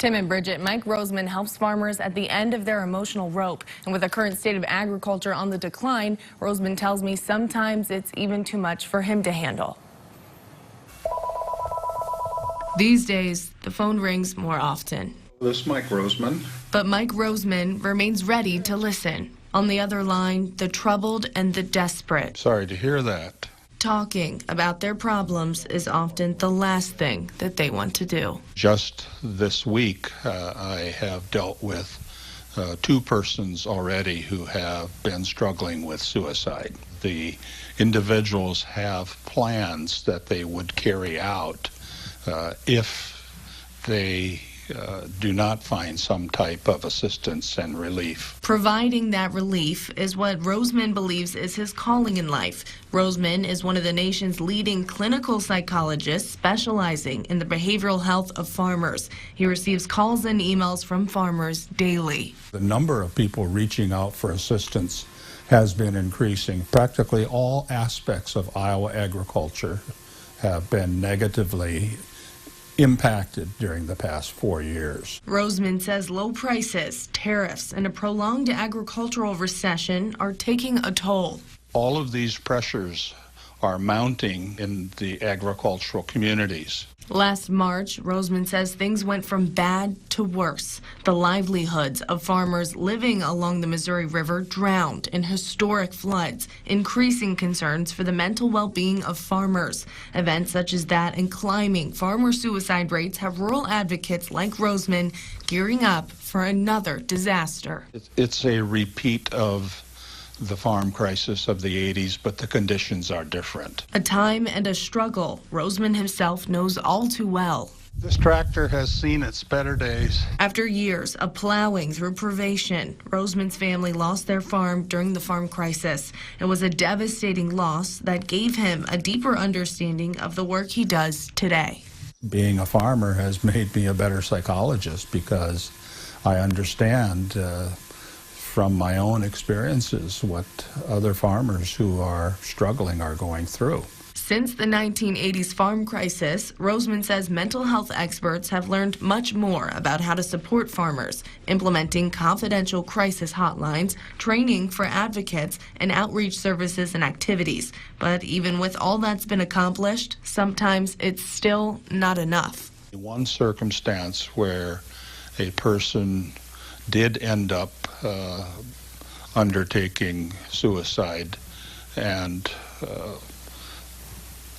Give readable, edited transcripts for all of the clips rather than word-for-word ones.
Tim and Bridget, Mike Roseman helps farmers at the end of their emotional rope. And with the current state of agriculture on the decline, Roseman tells me sometimes it's even too much for him to handle. These days, the phone rings more often. This is Mike Roseman. But Mike Roseman remains ready to listen. On the other line, the troubled and the desperate. Sorry to hear that. Talking about their problems is often the last thing that they want to do. Just this week, I have dealt with 2 persons already who have been struggling with suicide. The individuals have plans that they would carry out if they do not find some type of assistance and relief. Providing that relief is what Roseman believes is his calling in life. Roseman is one of the nation's leading clinical psychologists specializing in the behavioral health of farmers. He receives calls and emails from farmers daily. The number of people reaching out for assistance has been increasing. Practically all aspects of Iowa agriculture have been negatively impacted during the past 4 years. Roseman says low prices, tariffs, and a prolonged agricultural recession are taking a toll. All of these pressures are mounting in the agricultural communities. Last March, Roseman says things went from bad to worse. The livelihoods of farmers living along the Missouri River drowned in historic floods, increasing concerns for the mental well-being of farmers. Events such as that and climbing farmer suicide rates have rural advocates like Roseman gearing up for another disaster. It's a repeat of the farm crisis of the 80s, but the conditions are different. A time and a struggle Roseman himself knows all too well. This tractor has seen its better days. After years of plowing through privation, Roseman's family lost their farm during the farm crisis. It was a devastating loss that gave him a deeper understanding of the work he does today. Being a farmer has made me a better psychologist because I understand from my own experiences what other farmers who are struggling are going through. Since the 1980s farm crisis, Roseman says mental health experts have learned much more about how to support farmers, implementing confidential crisis hotlines, training for advocates, and outreach services and activities. But even with all that's been accomplished, sometimes it's still not enough. One circumstance where a person did end up undertaking suicide, and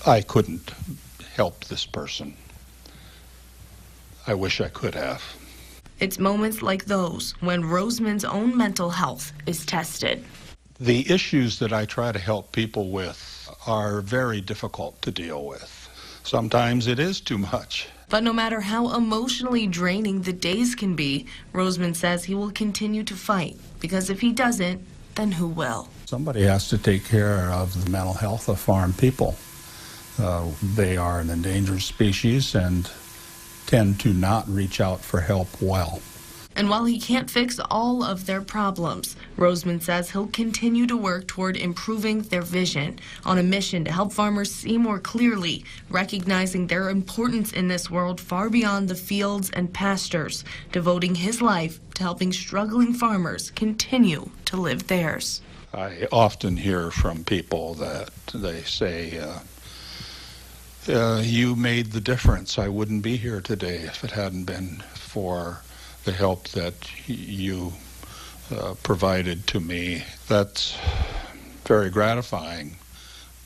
I couldn't help this person. I wish I could have. It's moments like those when Roseman's own mental health is tested. The issues that I try to help people with are very difficult to deal with. Sometimes it is too much. But no matter how emotionally draining the days can be, Roseman says he will continue to fight, because if he doesn't, then who will? Somebody has to take care of the mental health of farm people. They are an endangered species and tend to not reach out for help well. And while he can't fix all of their problems, Roseman says he'll continue to work toward improving their vision on a mission to help farmers see more clearly, recognizing their importance in this world far beyond the fields and pastures, devoting his life to helping struggling farmers continue to live theirs. I often hear from people that they say, you made the difference. I wouldn't be here today if it hadn't been for the help that you provided to me. That's very gratifying,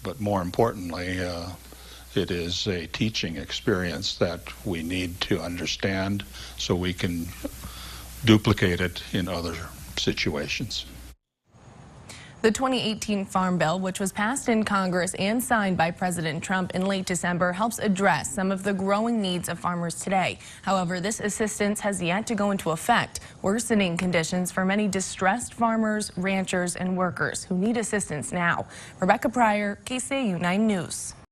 but more importantly, it is a teaching experience that we need to understand so we can duplicate it in other situations. The 2018 Farm Bill, which was passed in Congress and signed by President Trump in late December, helps address some of the growing needs of farmers today. However, this assistance has yet to go into effect, worsening conditions for many distressed farmers, ranchers, and workers who need assistance now. Rebecca Pryor, KCAU 9 News.